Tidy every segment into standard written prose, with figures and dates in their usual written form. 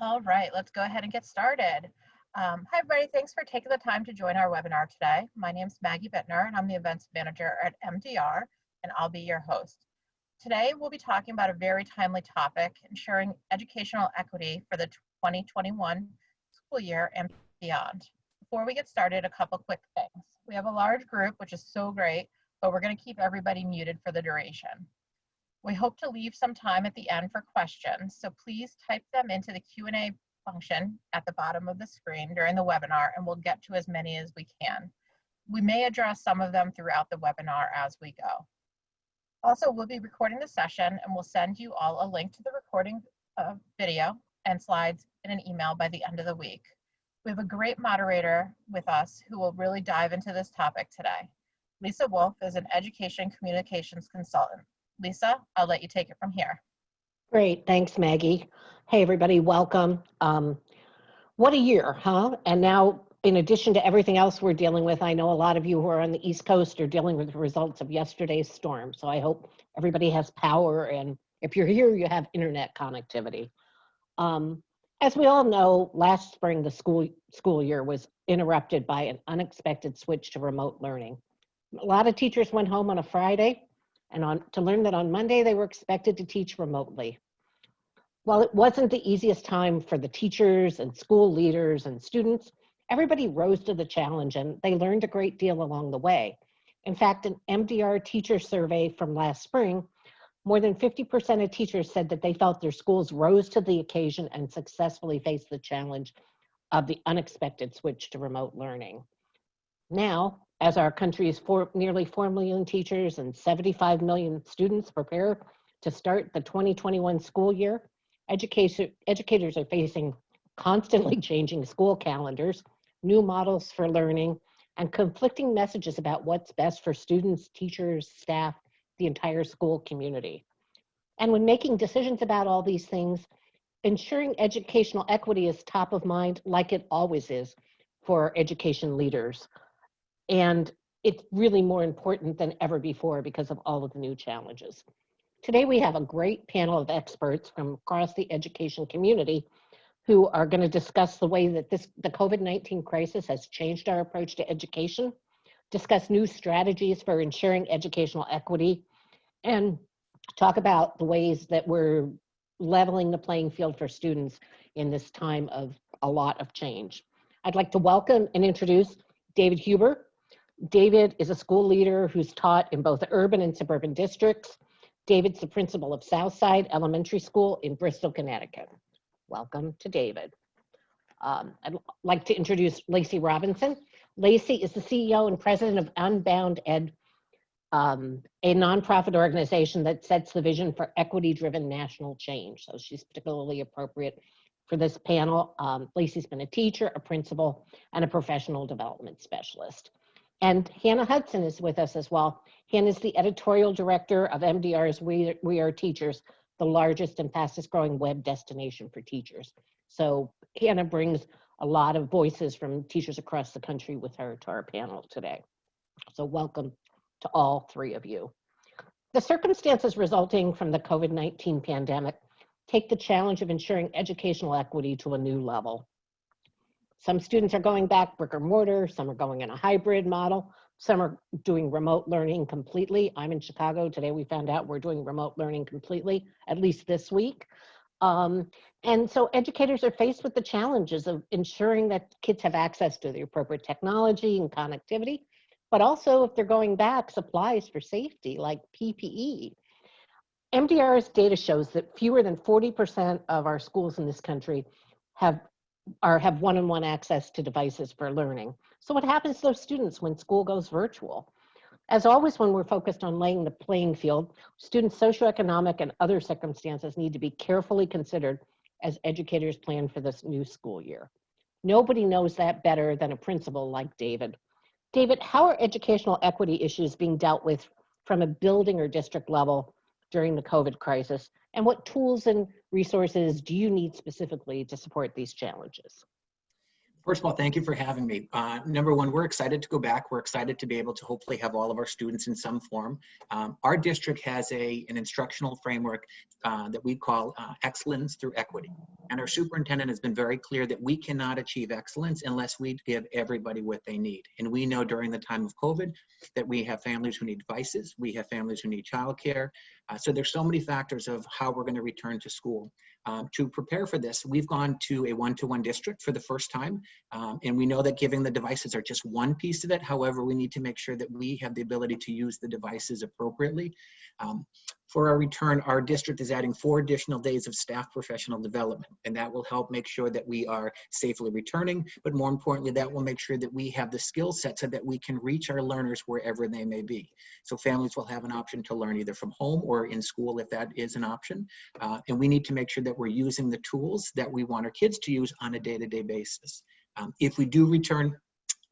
All right, let's go ahead and get started. Hi, everybody. Thanks for taking the time to join our webinar today. My name is Maggie Bittner, and I'm the events manager at MDR, and I'll be your host. Today, we'll be talking about a very timely topic, ensuring educational equity for the 2021 school year and beyond. Before we get started, a couple quick things. We have a large group, which is so great, but we're going to keep everybody muted for the duration. We hope to leave some time at the end for questions, so please type them into the Q&A function at the bottom of the screen during the webinar, and we'll get to as many as we can. We may address some of them throughout the webinar as we go. Also, we'll be recording the session, and we'll send you all a link to the recording video and slides in an email by the end of the week. We have a great moderator with us who will really dive into this topic today. Lisa Wolf is an education communications consultant. Lisa, I'll let you take it from here. Great, thanks, Maggie. Hey, everybody, welcome. What a year, huh? And now, in addition to everything else we're dealing with, I know a lot of you who are on the East Coast are dealing with the results of yesterday's storm. So I hope everybody has power, and if you're here, you have internet connectivity. As we all know, last spring, the school year was interrupted by an unexpected switch to remote learning. A lot of teachers went home on a Friday, and to learn that on Monday they were expected to teach remotely. While it wasn't the easiest time for the teachers and school leaders and students, everybody rose to the challenge and they learned a great deal along the way. In fact, an MDR teacher survey from last spring, more than 50% of teachers said that they felt their schools rose to the occasion and successfully faced the challenge of the unexpected switch to remote learning. Now, as our country's nearly 4 million teachers and 75 million students prepare to start the 2021 school year, educators are facing constantly changing school calendars, new models for learning, and conflicting messages about what's best for students, teachers, staff, the entire school community. And when making decisions about all these things, ensuring educational equity is top of mind, like it always is for education leaders. And it's really more important than ever before because of all of the new challenges. Today, we have a great panel of experts from across the education community who are going to discuss the way that the COVID-19 crisis has changed our approach to education, discuss new strategies for ensuring educational equity, and talk about the ways that we're leveling the playing field for students in this time of a lot of change. I'd like to welcome and introduce David Huber. David is a school leader who's taught in both urban and suburban districts. David's the principal of Southside Elementary School in Bristol, Connecticut. Welcome to David. I'd like to introduce Lacey Robinson. Lacey is the CEO and president of Unbound Ed, a nonprofit organization that sets the vision for equity-driven national change. So she's particularly appropriate for this panel. Lacey's been a teacher, a principal, and a professional development specialist. And Hannah Hudson is with us as well. Hannah is the editorial director of MDR's We Are Teachers, the largest and fastest growing web destination for teachers. So Hannah brings a lot of voices from teachers across the country with her to our panel today. So welcome to all three of you. The circumstances resulting from the COVID-19 pandemic take the challenge of ensuring educational equity to a new level. Some students are going back brick or mortar, some are going in a hybrid model, some are doing remote learning completely. I'm in Chicago. Today we found out we're doing remote learning completely, at least this week. And so educators are faced with the challenges of ensuring that kids have access to the appropriate technology and connectivity, but also if they're going back, supplies for safety like PPE. MDR's data shows that fewer than 40% of our schools in this country have one-on-one access to devices for learning. So what happens to those students when school goes virtual? As always, when we're focused on laying the playing field, students' socioeconomic and other circumstances need to be carefully considered as educators plan for this new school year. Nobody knows that better than a principal like David. David, how are educational equity issues being dealt with from a building or district level during the COVID crisis? And what tools and resources do you need specifically to support these challenges? First of all, thank you for having me. Number one, we're excited to go back. We're excited to be able to hopefully have all of our students in some form. Our district has an instructional framework that we call excellence through equity. And our superintendent has been very clear that we cannot achieve excellence unless we give everybody what they need. And we know during the time of COVID that we have families who need devices, we have families who need childcare. So there's so many factors of how we're going to return to school. To prepare for this, we've gone to a one-to-one district for the first time. And we know that giving the devices are just one piece of it. However, we need to make sure that we have the ability to use the devices appropriately. For our return, our district is adding 4 additional days of staff professional development, and that will help make sure that we are safely returning, but more importantly, that will make sure that we have the skill set so that we can reach our learners wherever they may be. So families will have an option to learn either from home or in school if that is an option. And we need to make sure that we're using the tools that we want our kids to use on a day-to-day basis. If we do return,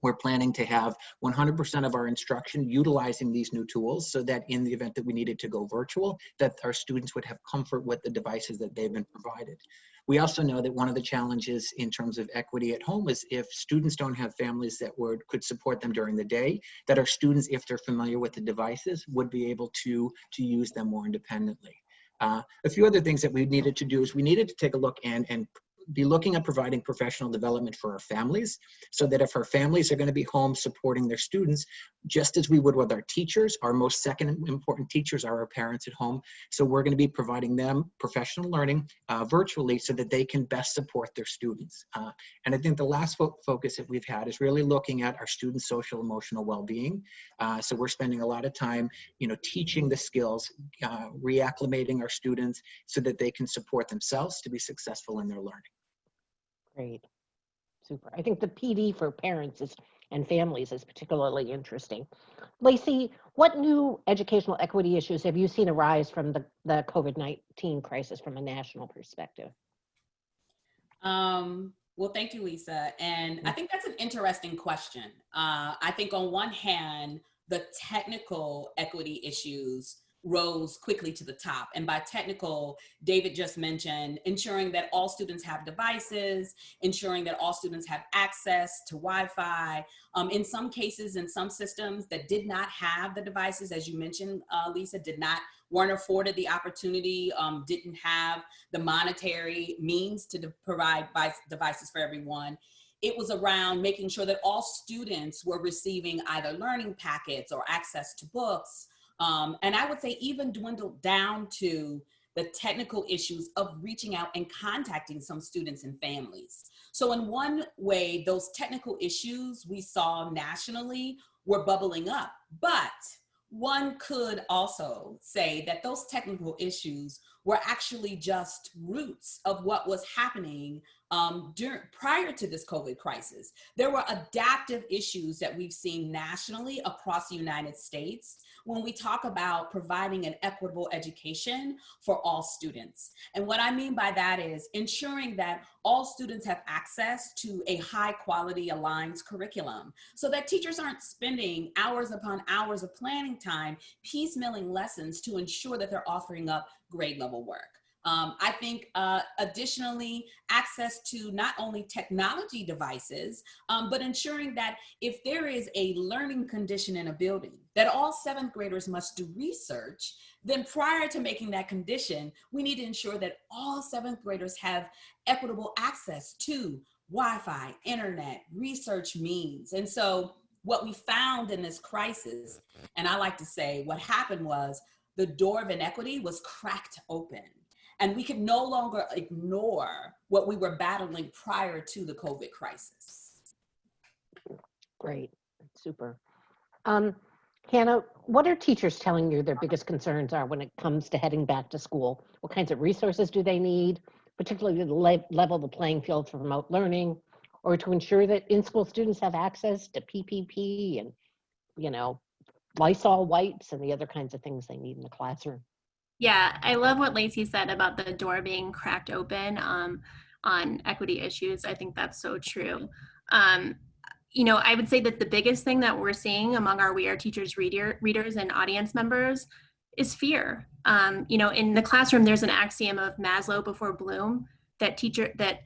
we're planning to have 100% of our instruction utilizing these new tools so that in the event that we needed to go virtual, that our students would have comfort with the devices that they've been provided. We also know that one of the challenges in terms of equity at home is if students don't have families that could support them during the day, that our students, if they're familiar with the devices, would be able to use them more independently. A few other things that we needed to do is we needed to take a look and be looking at providing professional development for our families so that if our families are going to be home supporting their students, just as we would with our teachers, our most second important teachers are our parents at home. So we're going to be providing them professional learning virtually so that they can best support their students. And I think the last focus that we've had is really looking at our students' social emotional well-being. So we're spending a lot of time, teaching the skills, reacclimating our students so that they can support themselves to be successful in their learning. Great. Super. I think the PD for parents and families is particularly interesting. Lacey, what new educational equity issues have you seen arise from the COVID-19 crisis from a national perspective? Well, thank you, Lisa. And I think that's an interesting question. I think on one hand, the technical equity issues rose quickly to the top. And by technical, David just mentioned ensuring that all students have devices, ensuring that all students have access to Wi-Fi. In some cases, in some systems that did not have the devices, as you mentioned, Lisa, weren't afforded the opportunity, didn't have the monetary means to provide devices for everyone. It was around making sure that all students were receiving either learning packets or access to books. And I would say even dwindled down to the technical issues of reaching out and contacting some students and families. So in one way, those technical issues we saw nationally were bubbling up, but one could also say that those technical issues were actually just roots of what was happening prior to this COVID crisis. There were adaptive issues that we've seen nationally across the United States when we talk about providing an equitable education for all students. And what I mean by that is ensuring that all students have access to a high quality aligned curriculum so that teachers aren't spending hours upon hours of planning time piecemealing lessons to ensure that they're offering up grade level work. I think additionally, access to not only technology devices, but ensuring that if there is a learning condition in a building, that all 7th graders must do research, then prior to making that condition, we need to ensure that all 7th graders have equitable access to Wi-Fi, internet, research means. And so what we found in this crisis, and I like to say what happened was the door of inequity was cracked open. And we could no longer ignore what we were battling prior to the COVID crisis. Great, super. Hannah, what are teachers telling you their biggest concerns are when it comes to heading back to school? What kinds of resources do they need, particularly to level the playing field for remote learning, or to ensure that in-school students have access to PPP and, Lysol wipes and the other kinds of things they need in the classroom? Yeah, I love what Lacey said about the door being cracked open on equity issues. I think that's so true. I would say that the biggest thing that we're seeing among our We Are Teachers readers and audience members is fear. In the classroom, there's an axiom of Maslow before Bloom that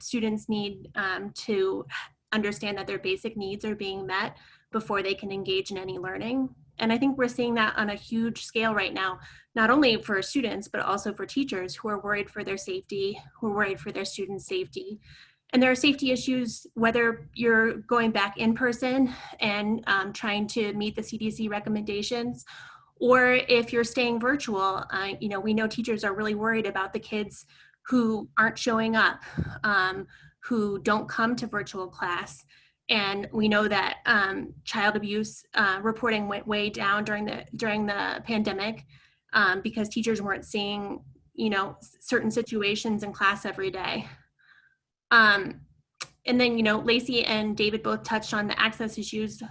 students need to understand that their basic needs are being met before they can engage in any learning. And I think we're seeing that on a huge scale right now, not only for students, but also for teachers who are worried for their safety, who are worried for their students' safety. And there are safety issues, whether you're going back in person and trying to meet the CDC recommendations, or if you're staying virtual. We know teachers are really worried about the kids who aren't showing up, who don't come to virtual class. And we know that child abuse reporting went way down during the pandemic because teachers weren't seeing, certain situations in class every day. And then, Lacey and David both touched on the access issues.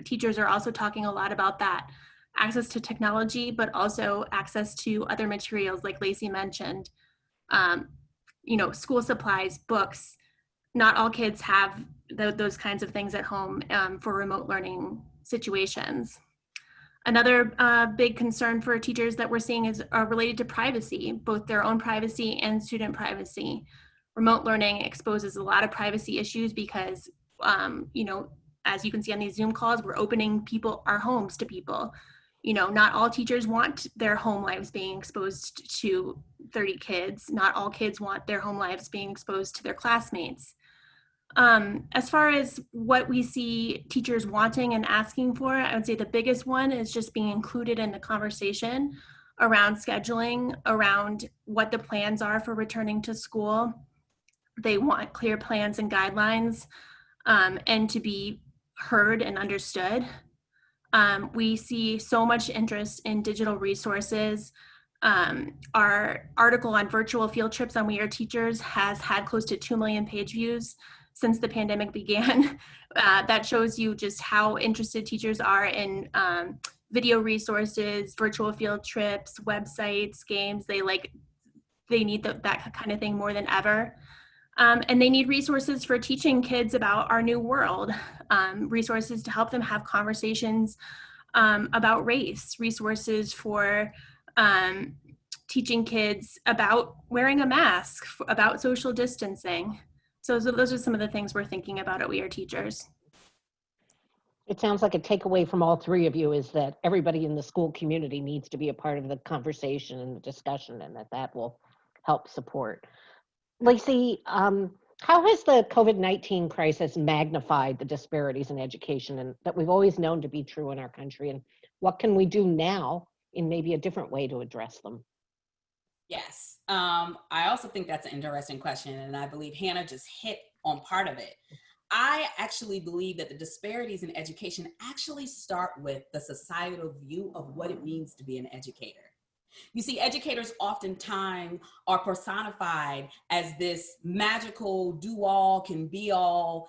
Teachers are also talking a lot about that. Access to technology, but also access to other materials like Lacey mentioned. School supplies, books. Not all kids have those kinds of things at home for remote learning situations. Another big concern for teachers that we're seeing is related to privacy, both their own privacy and student privacy. Remote learning exposes a lot of privacy issues because, as you can see on these Zoom calls, we're opening our homes to people. Not all teachers want their home lives being exposed to 30 kids. Not all kids want their home lives being exposed to their classmates. As far as what we see teachers wanting and asking for, I would say the biggest one is just being included in the conversation around scheduling, around what the plans are for returning to school. They want clear plans and guidelines, and to be heard and understood. We see so much interest in digital resources. Our article on virtual field trips on We Are Teachers has had close to 2 million page views since the pandemic began. That shows you just how interested teachers are in video resources, virtual field trips, websites, games. They need that kind of thing more than ever. And they need resources for teaching kids about our new world, resources to help them have conversations about race, resources for teaching kids about wearing a mask, about social distancing. So those are some of the things we're thinking about at We Are Teachers. It sounds like a takeaway from all three of you is that everybody in the school community needs to be a part of the conversation and the discussion, and that will help support. Lacey, how has the COVID-19 crisis magnified the disparities in education and that we've always known to be true in our country? And what can we do now in maybe a different way to address them? Yes, I also think that's an interesting question, and I believe Hannah just hit on part of it. I actually believe that the disparities in education actually start with the societal view of what it means to be an educator. You see, educators oftentimes are personified as this magical do-all, can be-all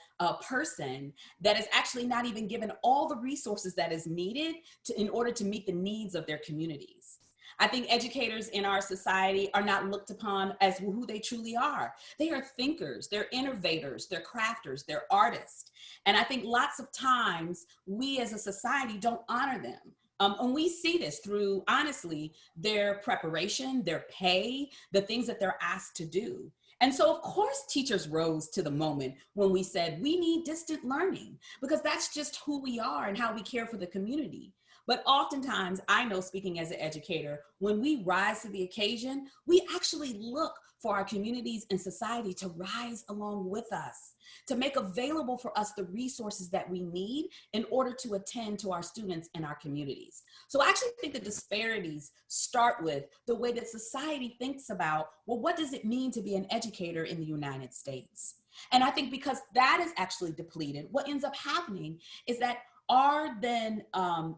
person that is actually not even given all the resources that is needed in order to meet the needs of their communities. I think educators in our society are not looked upon as who they truly are. They are thinkers, they're innovators, they're crafters, they're artists. And I think lots of times we as a society don't honor them. And we see this through, honestly, their preparation, their pay, the things that they're asked to do. And so, of course, teachers rose to the moment when we said we need distant learning because that's just who we are and how we care for the community. But oftentimes, I know, speaking as an educator, when we rise to the occasion, we actually look for our communities and society to rise along with us, to make available for us the resources that we need in order to attend to our students and our communities. So I actually think the disparities start with the way that society thinks about, well, what does it mean to be an educator in the United States? And I think because that is actually depleted, what ends up happening is that our then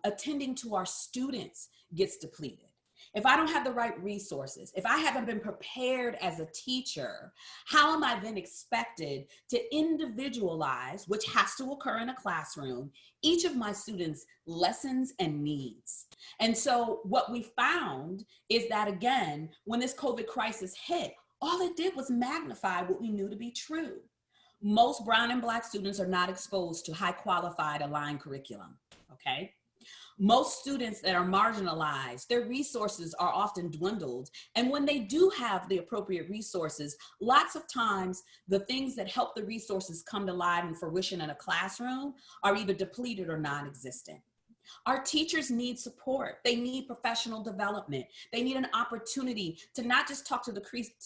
attending to our students gets depleted. If I don't have the right resources, if I haven't been prepared as a teacher, how am I then expected to individualize, which has to occur in a classroom, each of my students' lessons and needs? And so what we found is that, again, when this COVID crisis hit, all it did was magnify what we knew to be true. Most Brown and Black students are not exposed to high qualified aligned curriculum, okay? Most students that are marginalized, their resources are often dwindled. And when they do have the appropriate resources, lots of times the things that help the resources come to life and fruition in a classroom are either depleted or non-existent. Our teachers need support. They need professional development. They need an opportunity to not just talk to the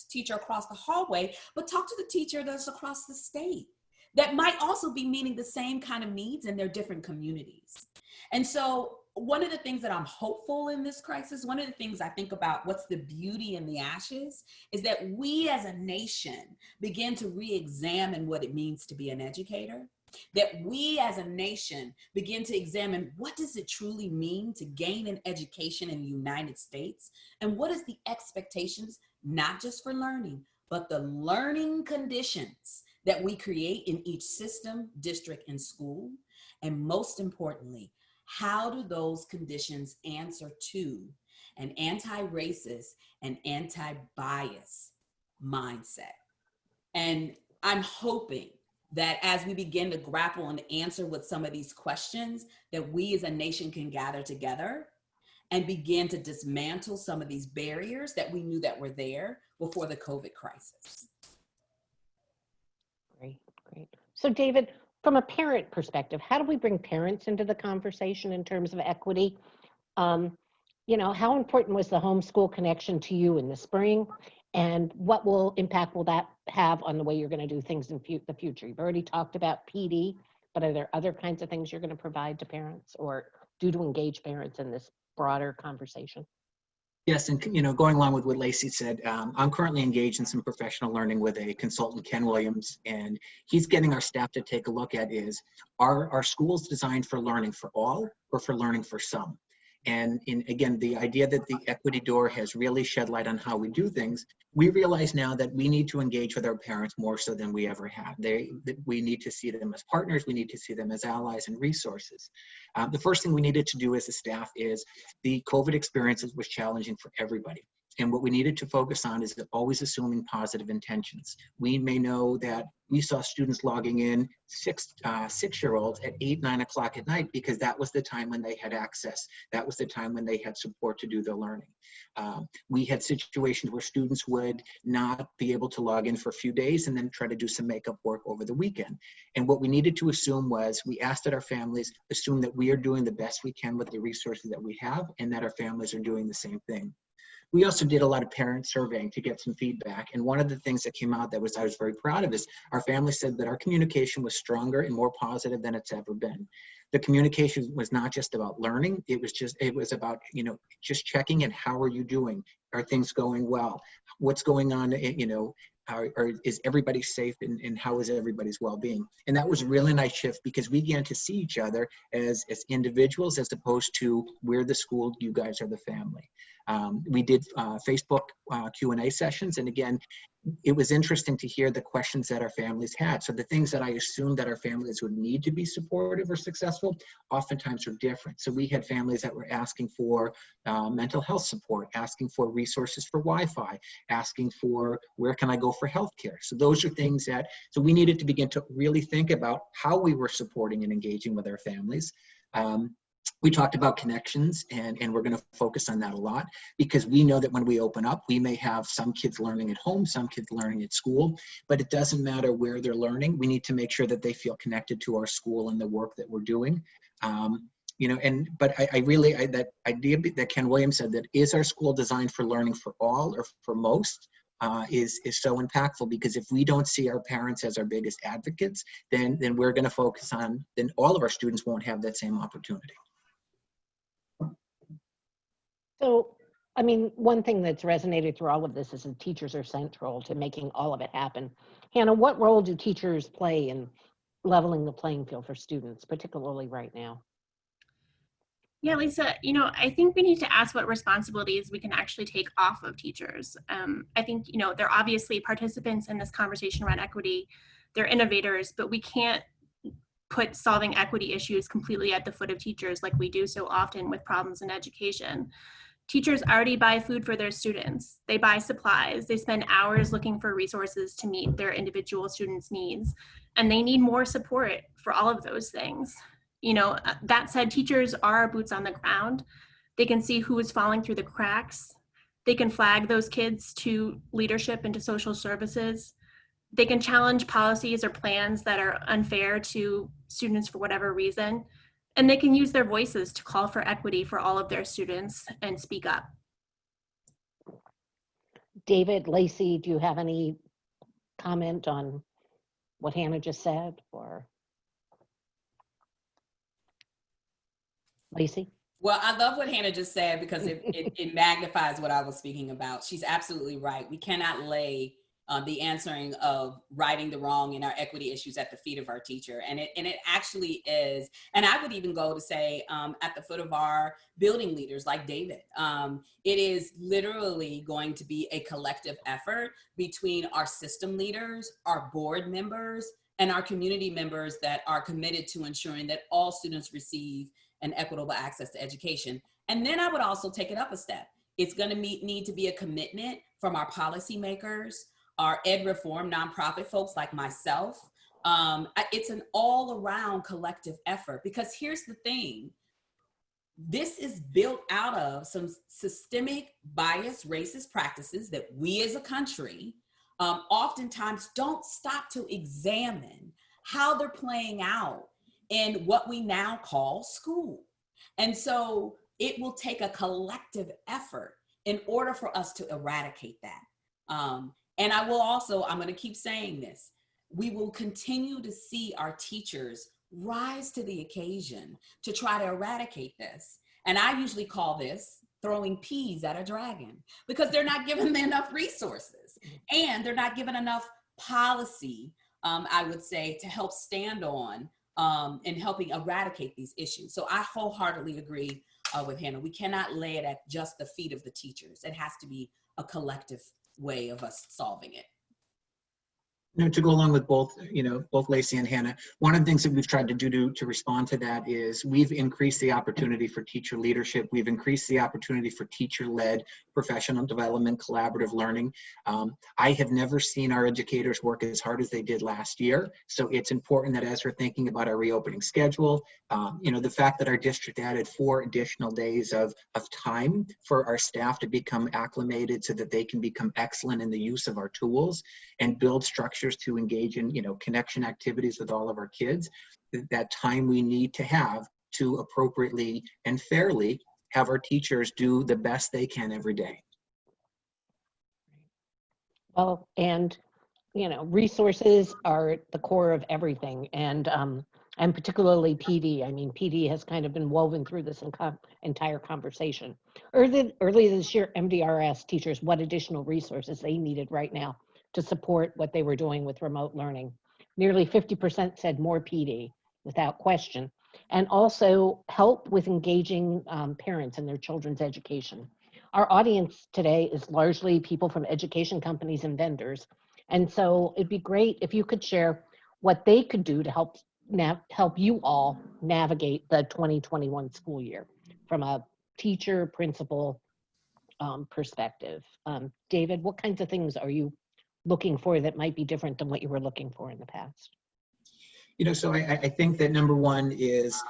teacher across the hallway, but talk to the teacher that's across the state that might also be meeting the same kind of needs in their different communities. And so one of the things that I'm hopeful in this crisis, one of the things I think about what's the beauty in the ashes, is that we as a nation begin to re-examine what it means to be an educator, that we as a nation begin to examine what does it truly mean to gain an education in the United States, and what is the expectations, not just for learning, but the learning conditions that we create in each system, district, and school. And most importantly, how do those conditions answer to an anti-racist and anti-bias mindset? And I'm hoping that as we begin to grapple and answer with some of these questions, that we as a nation can gather together and begin to dismantle some of these barriers that we knew that were there before the COVID crisis. Great, great. So David, from a parent perspective, how do we bring parents into the conversation in terms of equity? You know, how important was the homeschool connection to you in the spring? And what impact will that have on the way you're going to do things in the future? You've already talked about PD, but are there other kinds of things you're going to provide to parents or do to engage parents in this broader conversation? Yes, and going along with what Lacey said, I'm currently engaged in some professional learning with a consultant, Ken Williams, and he's getting our staff to take a look at are our schools designed for learning for all or for learning for some? And again, the idea that the equity door has really shed light on how we do things, we realize now that we need to engage with our parents more so than we ever have. We need to see them as partners, we need to see them as allies and resources. The first thing we needed to do as a staff is the COVID experiences was challenging for everybody. And what we needed to focus on is always assuming positive intentions. We may know that we saw students logging in, six-year-olds at 8, 9 o'clock at night because that was the time when they had access. That was the time when they had support to do their learning. We had situations where students would not be able to log in for a few days and then try to do some makeup work over the weekend. And what we needed to assume was, we asked that our families assume that we are doing the best we can with the resources that we have and that our families are doing the same thing. We also did a lot of parent surveying to get some feedback. And one of the things that came out that I was very proud of is our family said that our communication was stronger and more positive than it's ever been. The communication was not just about learning. It was about, just checking in. How are you doing? Are things going well? What's going on? Is everybody safe and how is everybody's well-being? And that was a really nice shift because we began to see each other as individuals as opposed to we're the school, you guys are the family. We did Facebook Q&A sessions, and again, it was interesting to hear the questions that our families had. So the things that I assumed that our families would need to be supportive or successful oftentimes are different. So we had families that were asking for mental health support, asking for resources for Wi-Fi, asking for where can I go for healthcare. So those are things so we needed to begin to really think about how we were supporting and engaging with our families. We talked about connections, and we're going to focus on that a lot because we know that when we open up, we may have some kids learning at home, some kids learning at school, but it doesn't matter where they're learning. We need to make sure that they feel connected to our school and the work that we're doing. But that idea that Ken Williams said, that is our school designed for learning for all or for most, is so impactful, because if we don't see our parents as our biggest advocates, then we're going to focus on, then all of our students won't have that same opportunity. So, I mean, one thing that's resonated through all of this is that teachers are central to making all of it happen. Hannah, what role do teachers play in leveling the playing field for students, particularly right now? Yeah, Lisa, I think we need to ask what responsibilities we can actually take off of teachers. I think, they're obviously participants in this conversation around equity. They're innovators, but we can't put solving equity issues completely at the foot of teachers like we do so often with problems in education. Teachers already buy food for their students. They buy supplies. They spend hours looking for resources to meet their individual students' needs. And they need more support for all of those things. That said, teachers are boots on the ground. They can see who is falling through the cracks. They can flag those kids to leadership and to social services. They can challenge policies or plans that are unfair to students for whatever reason. And they can use their voices to call for equity for all of their students and speak up. David, Lacey, do you have any comment on what Hannah just said, or Lacey? Well, I love what Hannah just said because it magnifies what I was speaking about. She's absolutely right. We cannot lay the answering of righting the wrong in our equity issues at the feet of our teacher. And it actually is, and I would even go to say at the foot of our building leaders like David. It is literally going to be a collective effort between our system leaders, our board members, and our community members that are committed to ensuring that all students receive an equitable access to education. And then I would also take it up a step. It's going to need to be a commitment from our policymakers, our ed reform nonprofit folks like myself. It's an all around collective effort, because here's the thing. This is built out of some systemic bias, racist practices that we as a country oftentimes don't stop to examine how they're playing out in what we now call school. And so it will take a collective effort in order for us to eradicate that. And I will also, I'm going to keep saying this, we will continue to see our teachers rise to the occasion to try to eradicate this. And I usually call this throwing peas at a dragon, because they're not given enough resources and they're not given enough policy, I would say, to help stand on in helping eradicate these issues. So I wholeheartedly agree with Hannah. We cannot lay it at just the feet of the teachers. It has to be a collective way of us solving it. To go along with both Lacey and Hannah, one of the things that we've tried to do to respond to that is we've increased the opportunity for teacher leadership. We've increased the opportunity for teacher-led professional development, collaborative learning. I have never seen our educators work as hard as they did last year. So it's important that as we're thinking about our reopening schedule, the fact that our district added 4 additional days of time for our staff to become acclimated so that they can become excellent in the use of our tools and build structure to engage in, connection activities with all of our kids, that time we need to have to appropriately and fairly have our teachers do the best they can every day. Well, and, resources are the core of everything. And particularly PD. I mean, PD has kind of been woven through this entire conversation. Early this year, MDR asked teachers what additional resources they needed right now to support what they were doing with remote learning. Nearly 50% said more PD, without question, and also help with engaging parents in their children's education. Our audience today is largely people from education companies and vendors, and so it'd be great if you could share what they could do to help you all navigate the 2021 school year from a teacher, principal perspective. David, what kinds of things are you looking for that might be different than what you were looking for in the past? So I think that number one is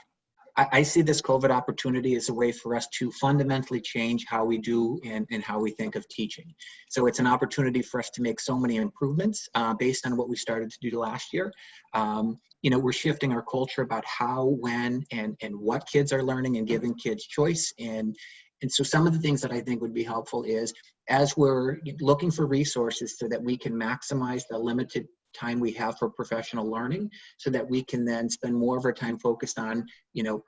I see this COVID opportunity as a way for us to fundamentally change how we do and how we think of teaching. So it's an opportunity for us to make so many improvements based on what we started to do last year. We're shifting our culture about how, when, and what kids are learning and giving kids choice. And so some of the things that I think would be helpful is, as we're looking for resources so that we can maximize the limited time we have for professional learning, so that we can then spend more of our time focused on,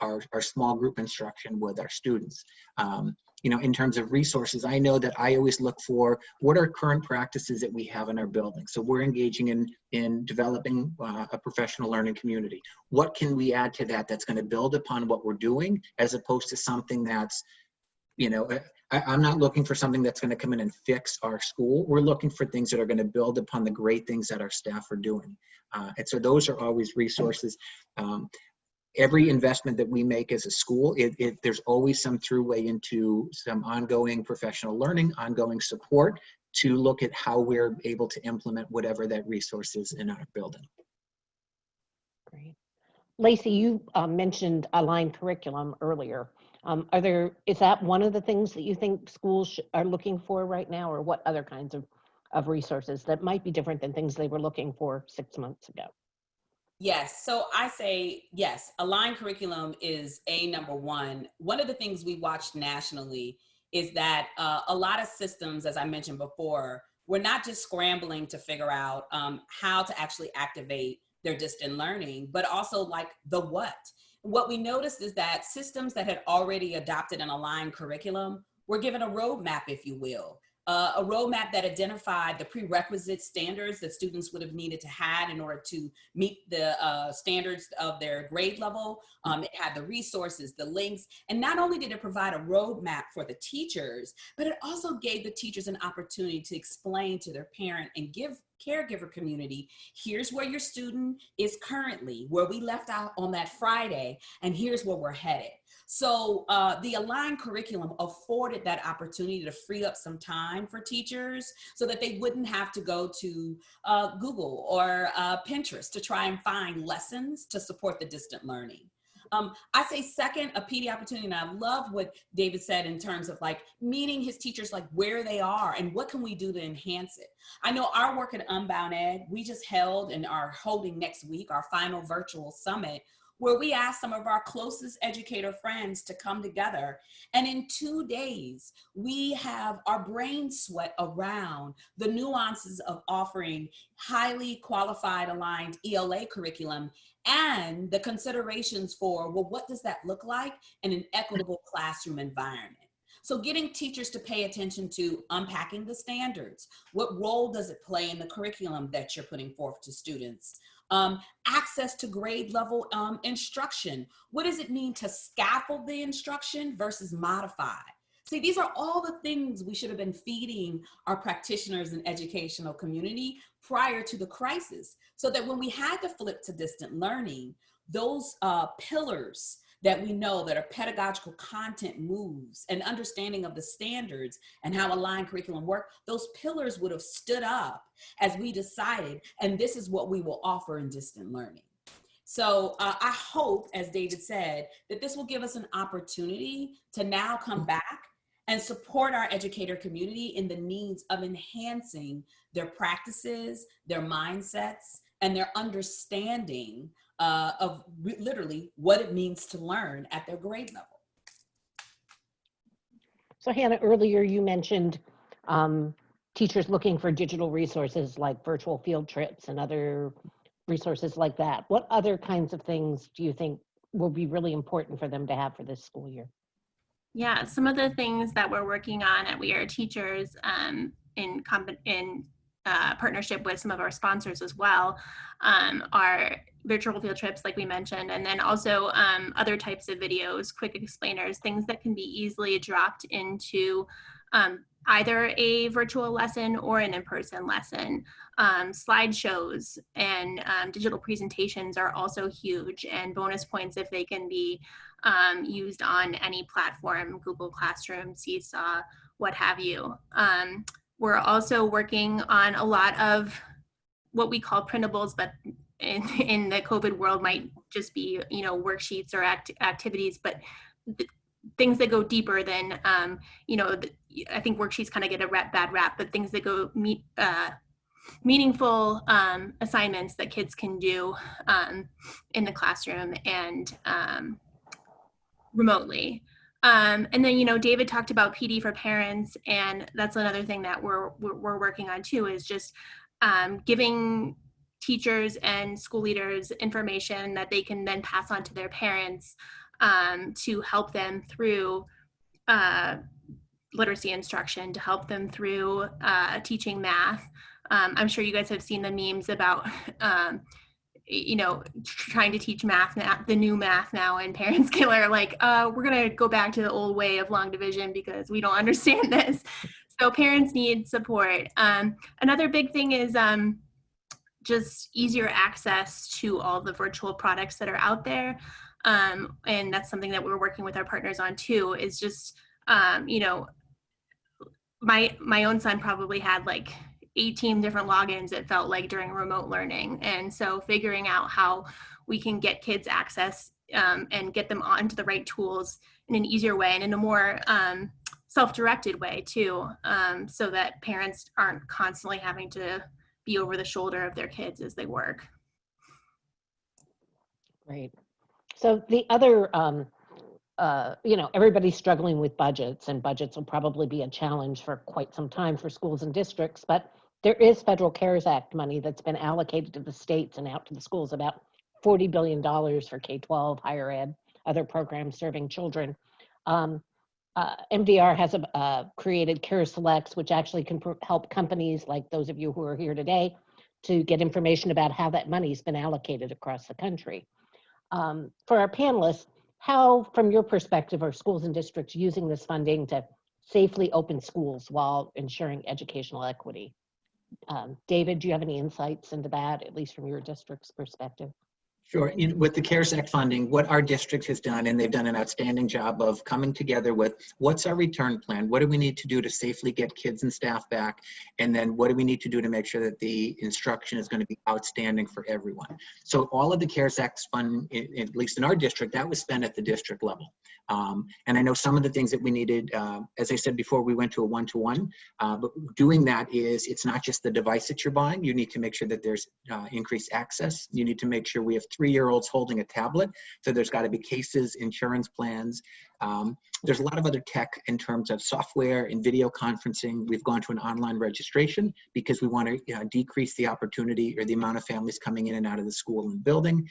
our small group instruction with our students. In terms of resources, I know that I always look for what are current practices that we have in our building. So we're engaging in developing a professional learning community. What can we add to that that's going to build upon what we're doing, as opposed to something that's, I'm not looking for something that's going to come in and fix our school. We're looking for things that are going to build upon the great things that our staff are doing. And so those are always resources. Every investment that we make as a school, there's always some throughway into some ongoing professional learning, ongoing support to look at how we're able to implement whatever that resource is in our building. Great. Lacey, you mentioned aligned curriculum earlier. Is that one of the things that you think schools are looking for right now, or what other kinds of resources that might be different than things they were looking for 6 months ago? Yes. So I say yes, aligned curriculum is number one. One of the things we watched nationally is that a lot of systems, as I mentioned before, we're not just scrambling to figure out how to actually activate their distant learning, but also like the what. What we noticed is that systems that had already adopted an aligned curriculum were given a roadmap, if you will. A roadmap that identified the prerequisite standards that students would have needed to have in order to meet the standards of their grade level. It had the resources, the links, and not only did it provide a roadmap for the teachers, but it also gave the teachers an opportunity to explain to their parent and give caregiver community, here's where your student is currently, where we left out on that Friday, and here's where we're headed. So the aligned curriculum afforded that opportunity to free up some time for teachers so that they wouldn't have to go to Google or Pinterest to try and find lessons to support the distant learning. I say second, a PD opportunity, and I love what David said in terms of like meeting his teachers, like where they are and what can we do to enhance it. I know our work at Unbound Ed, we just held and are holding next week our final virtual summit, where we asked some of our closest educator friends to come together. And in 2 days, we have our brain sweat around the nuances of offering highly qualified aligned ELA curriculum and the considerations for, well, what does that look like in an equitable classroom environment? So getting teachers to pay attention to unpacking the standards. What role does it play in the curriculum that you're putting forth to students? Access to grade level instruction. What does it mean to scaffold the instruction versus modify? See, these are all the things we should have been feeding our practitioners and educational community prior to the crisis, so that when we had to flip to distant learning, those pillars that we know that our pedagogical content moves and understanding of the standards and how aligned curriculum work, those pillars would have stood up as we decided, and this is what we will offer in distant learning. So I hope, as David said, that this will give us an opportunity to now come back and support our educator community in the needs of enhancing their practices, their mindsets, and their understanding of literally what it means to learn at their grade level. So Hannah, earlier you mentioned teachers looking for digital resources like virtual field trips and other resources like that. What other kinds of things do you think will be really important for them to have for this school year? Yeah, some of the things that we're working on at We Are Teachers in partnership with some of our sponsors as well are virtual field trips, like we mentioned, and then also other types of videos, quick explainers, things that can be easily dropped into either a virtual lesson or an in-person lesson. Slideshows and digital presentations are also huge, and bonus points if they can be used on any platform, Google Classroom, Seesaw, what have you. We're also working on a lot of what we call printables, but in the COVID world might just be, worksheets or activities, but things that go deeper than, I think worksheets kind of get a bad rap, but things that go meaningful assignments that kids can do in the classroom and remotely. And then, David talked about PD for parents, and that's another thing that we're working on too, is just giving teachers and school leaders information that they can then pass on to their parents to help them through literacy instruction, to help them through teaching math. I'm sure you guys have seen the memes about trying to teach math now, the new math now, and parents are like, we're going to go back to the old way of long division because we don't understand this. So parents need support. Another big thing is just easier access to all the virtual products that are out there. And that's something that we're working with our partners on too, is just, my own son probably had like 18 different logins, it felt like, during remote learning. And so figuring out how we can get kids access and get them onto the right tools in an easier way and in a more self-directed way too, so that parents aren't constantly having to be over the shoulder of their kids as they work. Great. So the other, everybody's struggling with budgets, and budgets will probably be a challenge for quite some time for schools and districts, but there is federal CARES Act money that's been allocated to the states and out to the schools, about $40 billion for K-12, higher ed, other programs serving children. MDR has created CARES Selects, which actually can help companies like those of you who are here today to get information about how that money's been allocated across the country. For our panelists, how, from your perspective, are schools and districts using this funding to safely open schools while ensuring educational equity? David, do you have any insights into that, at least from your district's perspective? Sure. With the CareSec funding, what our district has done, and they've done an outstanding job of coming together with what's our return plan? What do we need to do to safely get kids and staff back? And then what do we need to do to make sure that the instruction is going to be outstanding for everyone? So all of the CareSec fund, at least in our district, that was spent at the district level. And I know some of the things that we needed, as I said before, we went to a one-to-one, but doing that is, it's not just the device that you're buying. You need to make sure that there's increased access. You need to make sure we have 3-year-olds holding a tablet. So there's got to be cases, insurance plans. There's a lot of other tech in terms of software and video conferencing. We've gone to an online registration because we want to decrease the opportunity or the amount of families coming in and out of the school and building.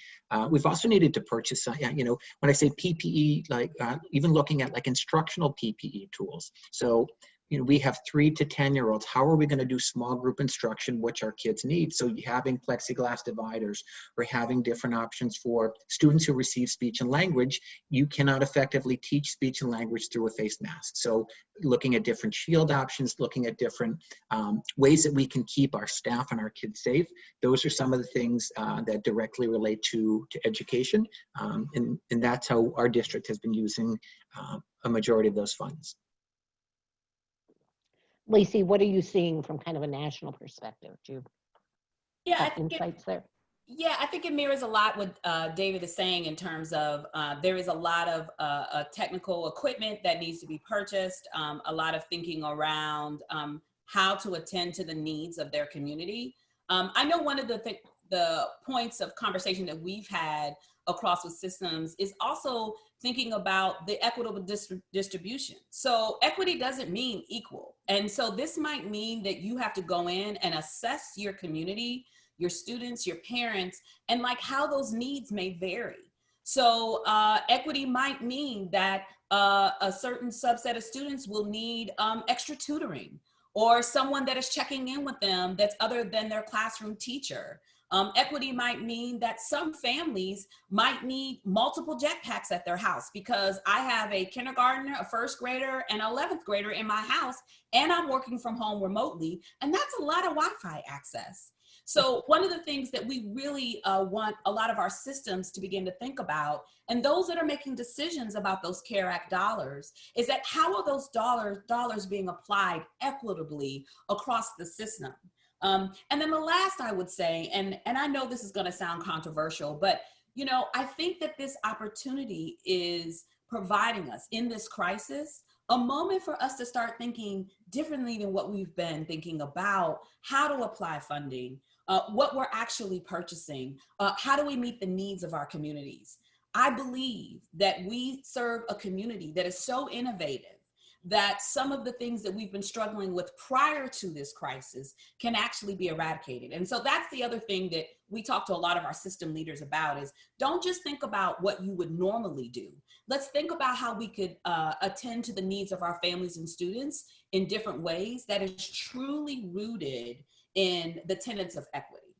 We've also needed to purchase, when I say PPE, like even looking at like instructional PPE tools. So we have 3 to 10-year-olds. How are we going to do small group instruction, which our kids need? So having plexiglass dividers or having different options for students who receive speech and language, you cannot effectively teach speech and language through a face mask. So looking at different shield options, looking at different ways that we can keep our staff and our kids safe. Those are some of the things that directly relate to education. And that's how our district has been using a majority of those funds. Lacey, what are you seeing from kind of a national perspective? Do you have insights there? Yeah, I think it mirrors a lot what David is saying in terms of there is a lot of technical equipment that needs to be purchased, a lot of thinking around how to attend to the needs of their community. I know one of the points of conversation that we've had across the systems is also thinking about the equitable distribution. So equity doesn't mean equal. And so this might mean that you have to go in and assess your community, your students, your parents, and like how those needs may vary. So equity might mean that a certain subset of students will need extra tutoring, or someone that is checking in with them that's other than their classroom teacher. Equity might mean that some families might need multiple jetpacks at their house because I have a kindergartner, a first grader, and an 11th grader in my house, and I'm working from home remotely, and that's a lot of Wi-Fi access. So one of the things that we really want a lot of our systems to begin to think about, and those that are making decisions about those CARE Act dollars, is that how are those dollars being applied equitably across the system? And then the last I would say, and I know this is going to sound controversial, but I think that this opportunity is providing us in this crisis a moment for us to start thinking differently than what we've been thinking about how to apply funding, what we're actually purchasing, how do we meet the needs of our communities. I believe that we serve a community that is so innovative that some of the things that we've been struggling with prior to this crisis can actually be eradicated. And so that's the other thing that we talk to a lot of our system leaders about is don't just think about what you would normally do. Let's think about how we could attend to the needs of our families and students in different ways that is truly rooted in the tenets of equity.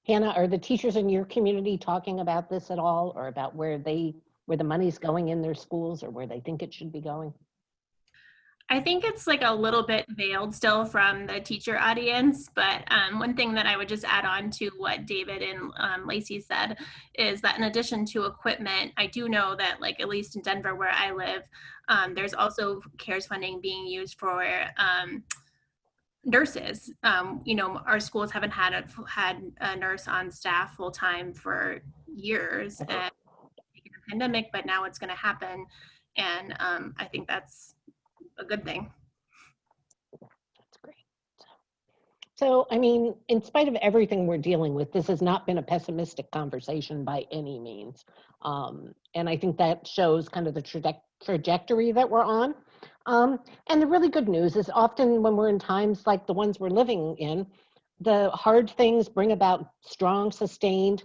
Hannah, are the teachers in your community talking about this at all, or about where the money's going in their schools or where they think it should be going? I think it's like a little bit veiled still from the teacher audience, but one thing that I would just add on to what David and Lacey said is that in addition to equipment, I do know that like at least in Denver where I live, there's also CARES funding being used for nurses. Our schools haven't had a nurse on staff full time for years, and the pandemic, but now it's going to happen, and I think that's a good thing. That's great. So, I mean, in spite of everything we're dealing with, this has not been a pessimistic conversation by any means. And I think that shows kind of the trajectory that we're on. And the really good news is often when we're in times like the ones we're living in, the hard things bring about strong, sustained,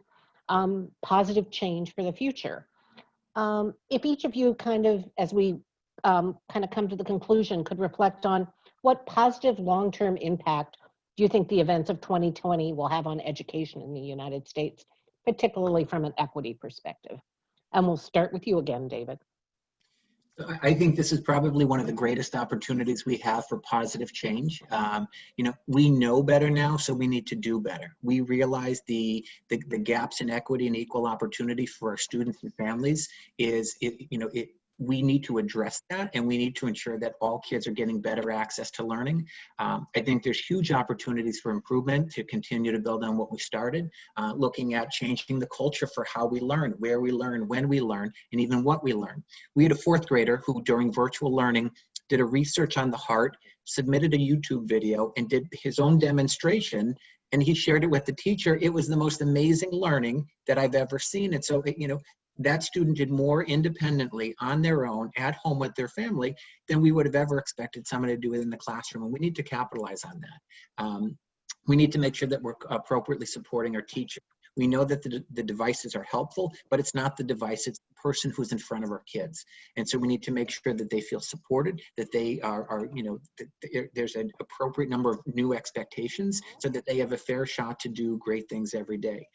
positive change for the future. If each of you kind of, as we kind of come to the conclusion, could reflect on what positive long-term impact do you think the events of 2020 will have on education in the United States, particularly from an equity perspective? And we'll start with you again, David. I think this is probably one of the greatest opportunities we have for positive change. We know better now, so we need to do better. We realize the gaps in equity and equal opportunity for our students and families we need to address that, and we need to ensure that all kids are getting better access to learning. I think there's huge opportunities for improvement to continue to build on what we started, looking at changing the culture for how we learn, where we learn, when we learn, and even what we learn. We had a fourth grader who, during virtual learning, did a research on the heart, submitted a YouTube video, and did his own demonstration, and he shared it with the teacher. It was the most amazing learning that I've ever seen. And so, that student did more independently on their own at home with their family than we would have ever expected someone to do it in the classroom. And we need to capitalize on that. We need to make sure that we're appropriately supporting our teacher. We know that the devices are helpful, but it's not the device, it's the person who's in front of our kids. And so we need to make sure that they feel supported, that they there's an appropriate number of new expectations so that they have a fair shot to do great things every day.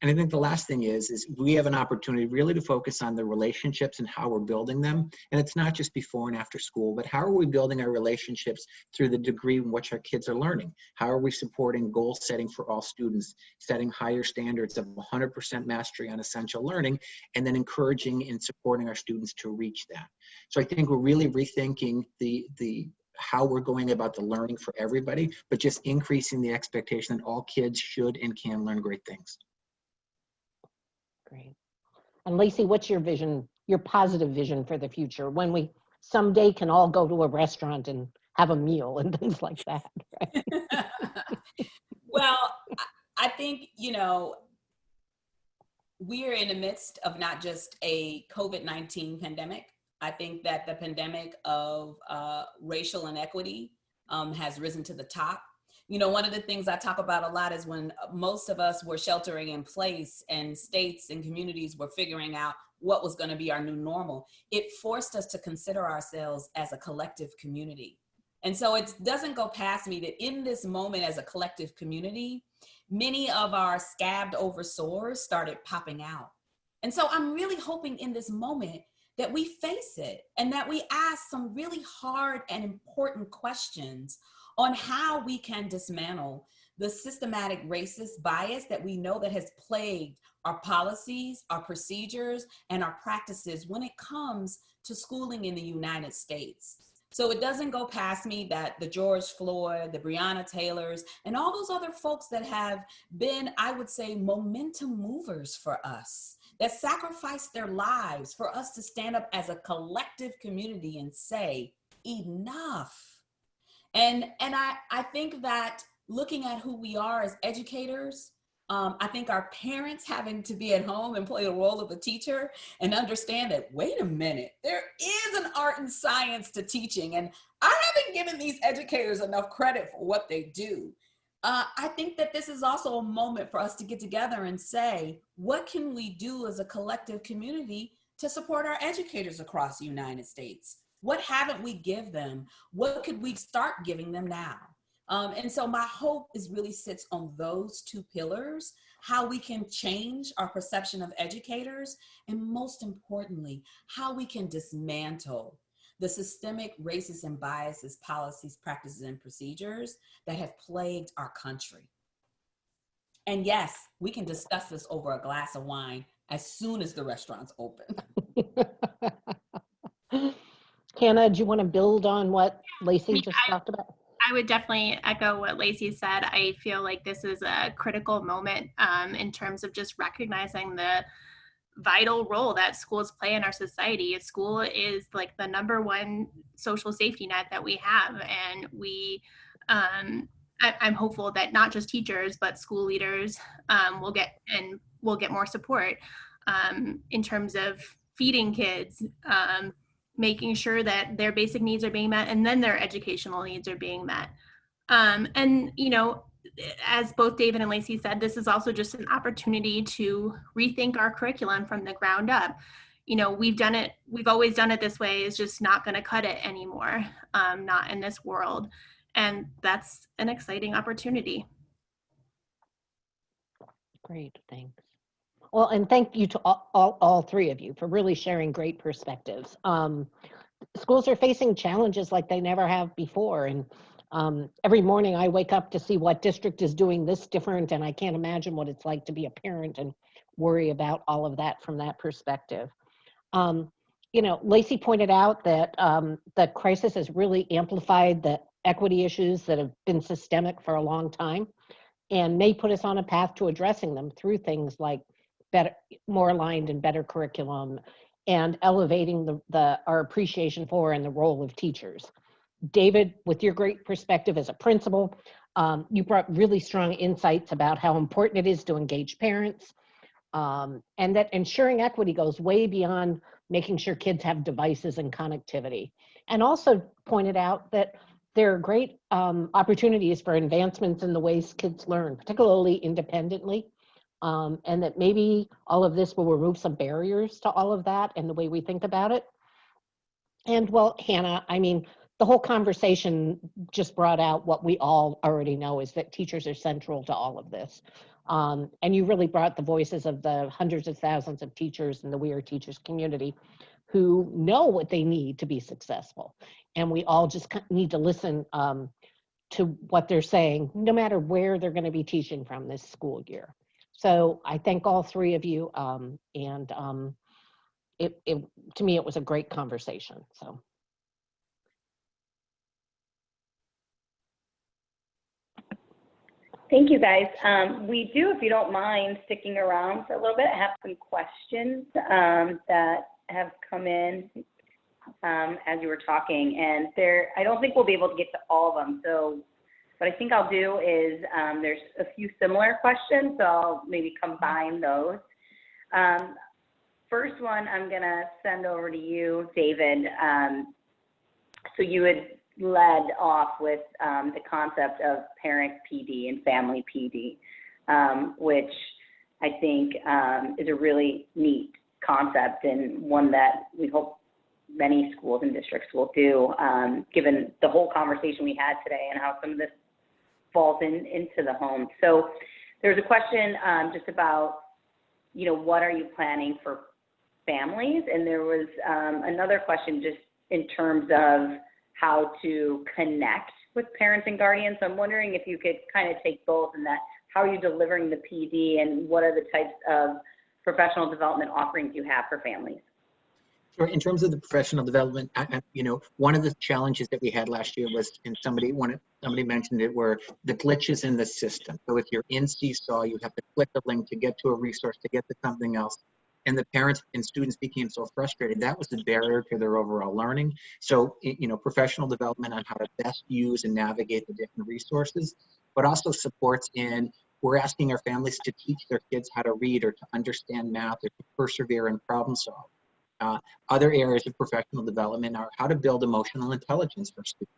And I think the last thing is we have an opportunity really to focus on the relationships and how we're building them. And it's not just before and after school, but how are we building our relationships through the degree in which our kids are learning? How are we supporting goal setting for all students, setting higher standards of 100% mastery on essential learning, and then encouraging and supporting our students to reach that? So I think we're really rethinking the how we're going about the learning for everybody, but just increasing the expectation that all kids should and can learn great things. Great. And Lacey, what's your vision, your positive vision for the future when we someday can all go to a restaurant and have a meal and things like that? Right? Well, I think, we are in the midst of not just a COVID-19 pandemic. I think that the pandemic of racial inequity has risen to the top. One of the things I talk about a lot is when most of us were sheltering in place and states and communities were figuring out what was going to be our new normal, it forced us to consider ourselves as a collective community. And so it doesn't go past me that in this moment as a collective community, many of our scabbed over sores started popping out. And so I'm really hoping in this moment that we face it and that we ask some really hard and important questions on how we can dismantle the systematic racist bias that we know that has plagued our policies, our procedures, and our practices when it comes to schooling in the United States. So it doesn't go past me that the George Floyd, the Breonna Taylors, and all those other folks that have been, I would say, momentum movers for us, that sacrificed their lives for us to stand up as a collective community and say, enough. And I think that looking at who we are as educators, I think our parents having to be at home and play the role of a teacher and understand that, wait a minute, there is an art and science to teaching. And I haven't given these educators enough credit for what they do. I think that this is also a moment for us to get together and say, what can we do as a collective community to support our educators across the United States? What haven't we give them? What could we start giving them now? And so my hope is really sits on those two pillars, how we can change our perception of educators, and most importantly, how we can dismantle the systemic racism and biases, policies, practices, and procedures that have plagued our country. And yes, we can discuss this over a glass of wine as soon as the restaurants open. Hannah, do you want to build on what Lacey just talked about? I would definitely echo what Lacey said. I feel like this is a critical moment in terms of just recognizing the vital role that schools play in our society. School is like the #1 social safety net that we have, and I'm hopeful that not just teachers but school leaders will get more support in terms of feeding kids, making sure that their basic needs are being met, and then their educational needs are being met. And as both David and Lacey said, this is also just an opportunity to rethink our curriculum from the ground up. We've always done it this way. It's just not going to cut it anymore, not in this world. And that's an exciting opportunity. Great, thanks. Well, and thank you to all three of you for really sharing great perspectives. Schools are facing challenges like they never have before. And every morning I wake up to see what district is doing this different, and I can't imagine what it's like to be a parent and worry about all of that from that perspective. Lacey pointed out that the crisis has really amplified the equity issues that have been systemic for a long time and may put us on a path to addressing them through things like more aligned and better curriculum and elevating our appreciation for and the role of teachers. David, with your great perspective as a principal, you brought really strong insights about how important it is to engage parents, and that ensuring equity goes way beyond making sure kids have devices and connectivity. And also pointed out that there are great opportunities for advancements in the ways kids learn, particularly independently, and that maybe all of this will remove some barriers to all of that and the way we think about it. And well, Hannah, the whole conversation just brought out what we all already know, is that teachers are central to all of this. And you really brought the voices of the hundreds of thousands of teachers in the We Are Teachers community who know what they need to be successful. And we all just need to listen to what they're saying, no matter where they're going to be teaching from this school year. So I thank all three of you. To me, it was a great conversation. So. Thank you, guys. We do, if you don't mind sticking around for a little bit, I have some questions that have come in as you were talking, and I don't think we'll be able to get to all of them. So what I think I'll do is there's a few similar questions, so I'll maybe combine those. First one I'm going to send over to you, David. So you had led off with the concept of parent PD and family PD, which I think is a really neat concept and one that we hope many schools and districts will do, given the whole conversation we had today and how some of this falls into the home. So there's a question just about, what are you planning for families? And there was another question just in terms of how to connect with parents and guardians. So I'm wondering if you could kind of take both, and that how are you delivering the PD and what are the types of professional development offerings you have for families? Sure. In terms of the professional development, one of the challenges that we had last year was, and somebody mentioned it, were the glitches in the system. So if you're in Seesaw, you have to click a link to get to a resource, to get to something else. And the parents and students became so frustrated. That was the barrier to their overall learning. So, professional development on how to best use and navigate the different resources, but also supports in, we're asking our families to teach their kids how to read or to understand math or to persevere and problem solve. Other areas of professional development are how to build emotional intelligence for students.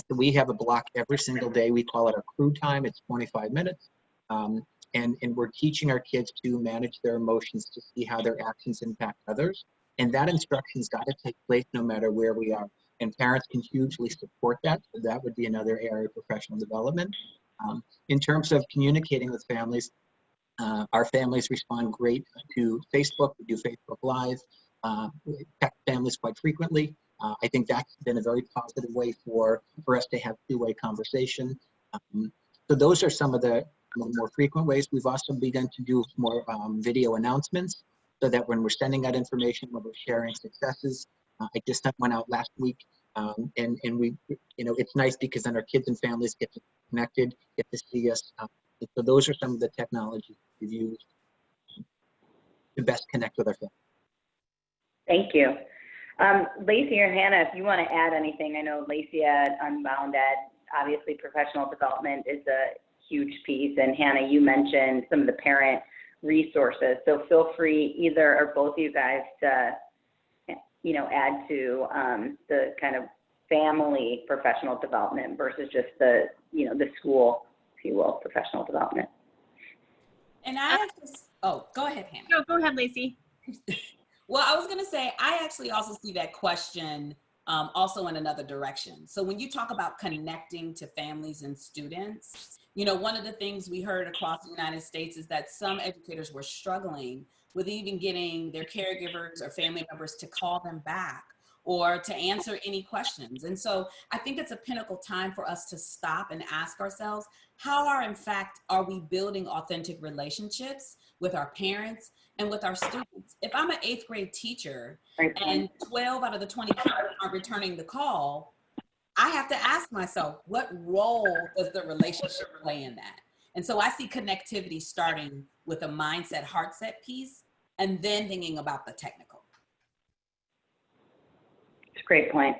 So we have a block every single day. We call it our crew time. It's 25 minutes. And we're teaching our kids to manage their emotions, to see how their actions impact others. And that instruction's got to take place no matter where we are. And parents can hugely support that. So that would be another area of professional development. In terms of communicating with families, our families respond great to Facebook. We do Facebook Live. We text families quite frequently. I think that's been a very positive way for us to have two-way conversation. So those are some of the more frequent ways. We've also begun to do more video announcements, so that when we're sending out information, when we're sharing successes, I just went out last week And we, it's nice because then our kids and families get connected, get to see us. So those are some of the technologies we've used to best connect with our family. Thank you. Lacey or Hannah, if you want to add anything, I know Lacey at Unbound Ed, obviously professional development is a huge piece, and Hannah, you mentioned some of the parent resources. So feel free, either or both of you guys, to add to the kind of family professional development versus just the the school, if you will, professional development. And I just, oh, go ahead, Hannah. No, go ahead, Lacey. Well, I was going to say, I actually also see that question also in another direction. So when you talk about connecting to families and students, one of the things we heard across the United States is that some educators were struggling with even getting their caregivers or family members to call them back or to answer any questions. And so I think it's a pinnacle time for us to stop and ask ourselves, in fact, are we building authentic relationships with our parents and with our students? If I'm an 8th grade teacher and 12 out of the 20 kids aren't returning the call, I have to ask myself, what role does the relationship play in that? And so I see connectivity starting with a mindset, heart set piece, and then thinking about the technical. It's a great point.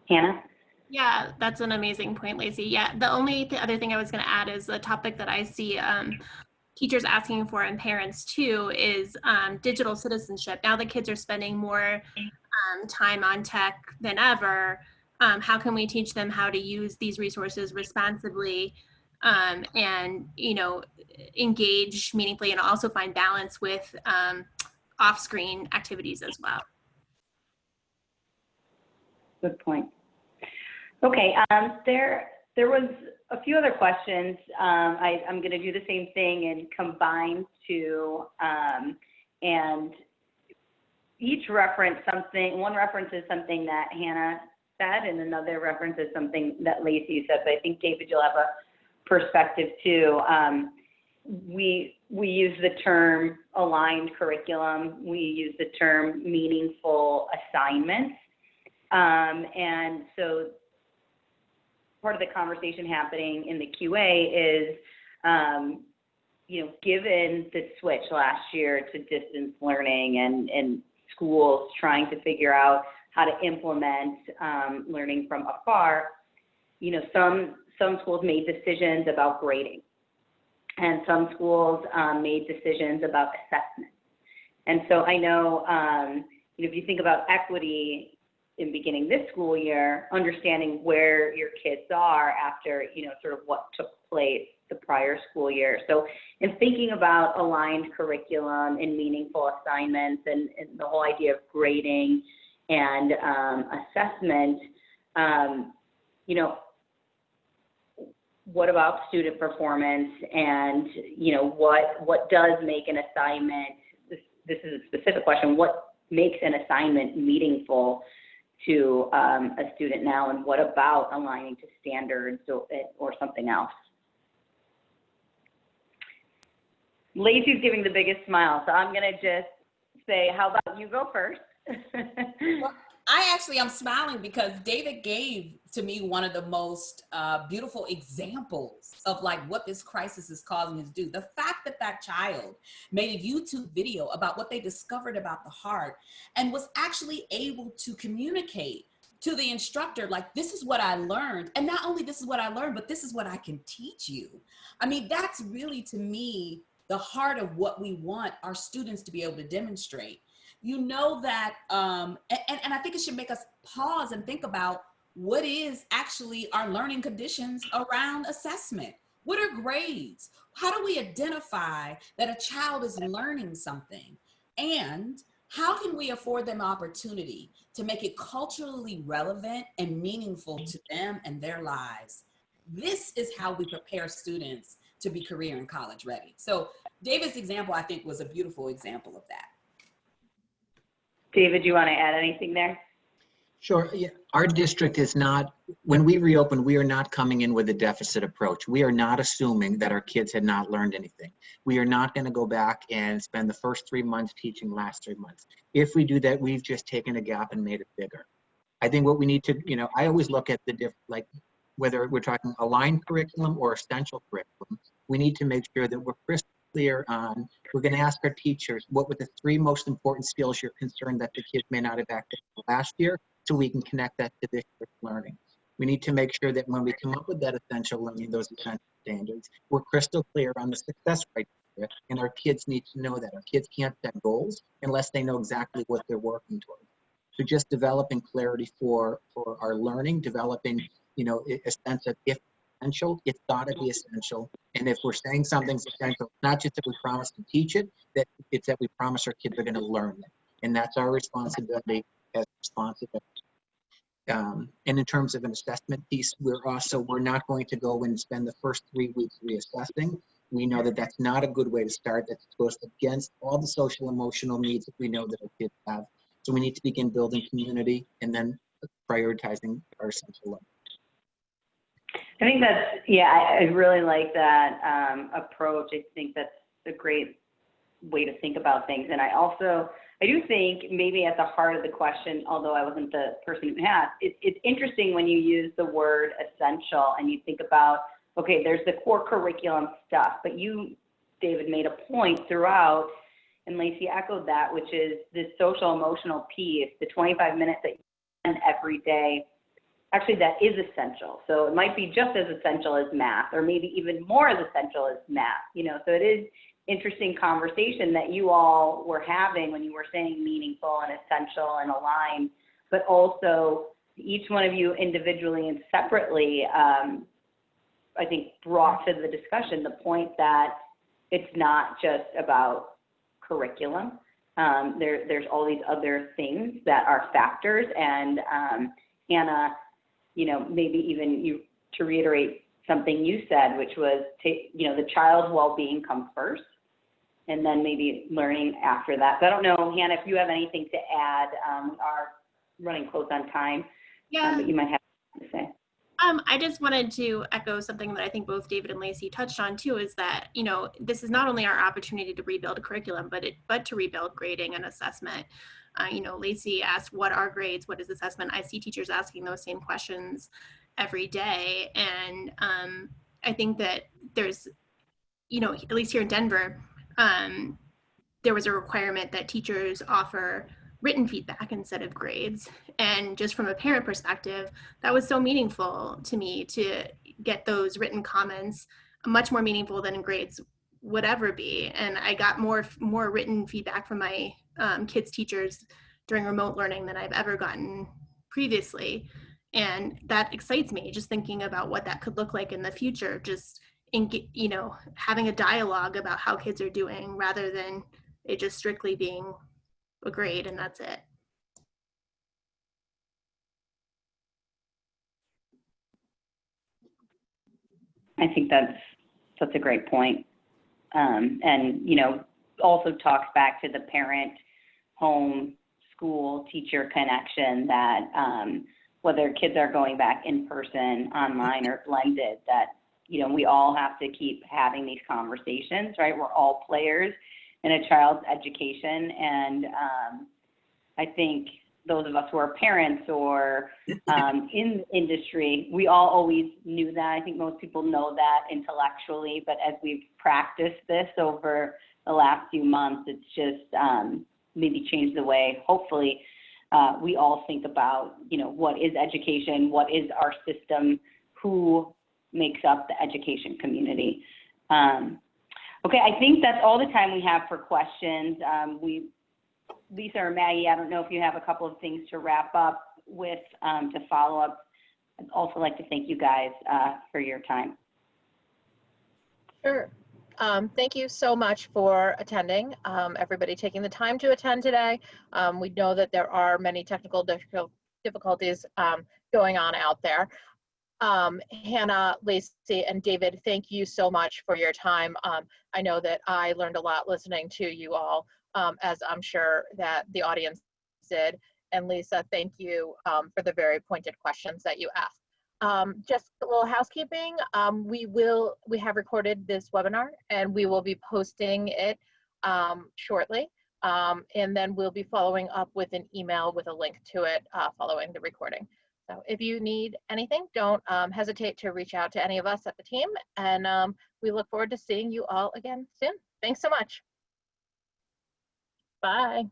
Hannah? Yeah, that's an amazing point, Lacey. Yeah, the only other thing I was going to add is a topic that I see teachers asking for and parents too is digital citizenship. Now the kids are spending more time on tech than ever. How can we teach them how to use these resources responsibly and, engage meaningfully and also find balance with off-screen activities as well? Good point. Okay, there was a few other questions. I'm going to do the same thing and combine two, and each reference something. One reference is something that Hannah said, and another reference is something that Lacey said. But I think, David, you'll have a perspective too. We use the term aligned curriculum. We use the term meaningful assignments, and so part of the conversation happening in the QA is, given the switch last year to distance learning and schools trying to figure out how to implement learning from afar, some schools made decisions about grading, and some schools made decisions about assessment. And so I know, if you think about equity in beginning this school year, understanding where your kids are after, sort of what took place the prior school year. So in thinking about aligned curriculum and meaningful assignments and the whole idea of grading and assessment, what about student performance and, what does make an assignment, this is a specific question, what makes an assignment meaningful to a student now, and what about aligning to standards or something else? Lacey's giving the biggest smile, so I'm gonna just say, how about you go first? Well, I'm smiling because David gave to me one of the most beautiful examples of like what this crisis is causing us to do. The fact that that child made a YouTube video about what they discovered about the heart and was actually able to communicate to the instructor, like, this is what I learned. And not only this is what I learned, but this is what I can teach you. I mean, that's really, to me, the heart of what we want our students to be able to demonstrate. That, and I think it should make us pause and think about what is actually our learning conditions around assessment. What are grades? How do we identify that a child is learning something? And how can we afford them opportunity to make it culturally relevant and meaningful to them and their lives? This is how we prepare students to be career and college ready. So David's example, I think, was a beautiful example of that. David, do you want to add anything there? Sure. Yeah. Our district is not, when we reopen, we are not coming in with a deficit approach. We are not assuming that our kids had not learned anything. We are not going to go back and spend the first 3 months teaching last 3 months. If we do that, we've just taken a gap and made it bigger. I think what we need to, I always look at the like whether we're talking aligned curriculum or essential curriculum, we need to make sure that we're crystal clear on, we're going to ask our teachers, what were the 3 most important skills you're concerned that the kids may not have acted last year, so we can connect that to this year's learning. We need to make sure that when we come up with that essential learning, those essential standards, we're crystal clear on the success criteria, and our kids need to know that. Our kids can't set goals unless they know exactly what they're working towards. So just developing clarity for our learning, developing, a sense of if essential, it's got to be essential. And if we're saying something's essential, not just that we promise to teach it, that it's that we promise our kids are going to learn it. And that's our responsibility as responsible. And in terms of an assessment piece, we're not going to go and spend the first 3 weeks reassessing. We know that that's not a good way to start. That goes against all the social emotional needs that we know that our kids have. So we need to begin building community and then prioritizing our essential learning. I think I really like that approach. I think that's a great way to think about things. And I do think maybe at the heart of the question, although I wasn't the person who asked, it's interesting when you use the word essential and you think about, okay, there's the core curriculum stuff, but you, David, made a point throughout, and Lacey echoed that, which is this social emotional piece, the 25 minutes that you spend every day. Actually, that is essential. So it might be just as essential as math, or maybe even more as essential as math. So it is interesting conversation that you all were having when you were saying meaningful and essential and aligned, but also each one of you individually and separately, I think brought to the discussion the point that it's not just about curriculum. There's all these other things that are factors, and Hannah, maybe even you to reiterate something you said, which was, the child's well-being comes first, and then maybe learning after that. So I don't know, Hannah, if you have anything to add. We are running close on time, but you might have something to say. I just wanted to echo something that I think both David and Lacey touched on too, is that, this is not only our opportunity to rebuild a curriculum, but to rebuild grading and assessment. Lacey asked, what are grades? What is assessment? I see teachers asking those same questions every day. And I think that there's, at least here in Denver, there was a requirement that teachers offer written feedback instead of grades. And just from a parent perspective, that was so meaningful to me to get those written comments, much more meaningful than grades would ever be. And I got more written feedback from my kids' teachers during remote learning than I've ever gotten previously. And that excites me, just thinking about what that could look like in the future, just in, having a dialogue about how kids are doing rather than it just strictly being a grade and that's it. I think that's a great point. And, also talks back to the parent, home, school, teacher connection that whether kids are going back in person, online, or blended, that, we all have to keep having these conversations, right? We're all players in a child's education. And I think those of us who are parents or in the industry, we all always knew that. I think most people know that intellectually, but as we've practiced this over the last few months, it's just maybe changed the way, hopefully, we all think about, what is education, what is our system, who makes up the education community. Okay, I think that's all the time we have for questions. Lisa or Maggie, I don't know if you have a couple of things to wrap up with to follow up. I'd also like to thank you guys for your time. Sure. Thank you so much for attending, everybody taking the time to attend today. We know that there are many technical difficulties going on out there. Hannah, Lacey, and David, thank you so much for your time. I know that I learned a lot listening to you all, as I'm sure that the audience did. And Lisa, thank you for the very pointed questions that you asked. Just a little housekeeping. We have recorded this webinar and we will be posting it shortly. And then we'll be following up with an email with a link to it following the recording. So if you need anything, don't hesitate to reach out to any of us at the team. And we look forward to seeing you all again soon. Thanks so much. Bye.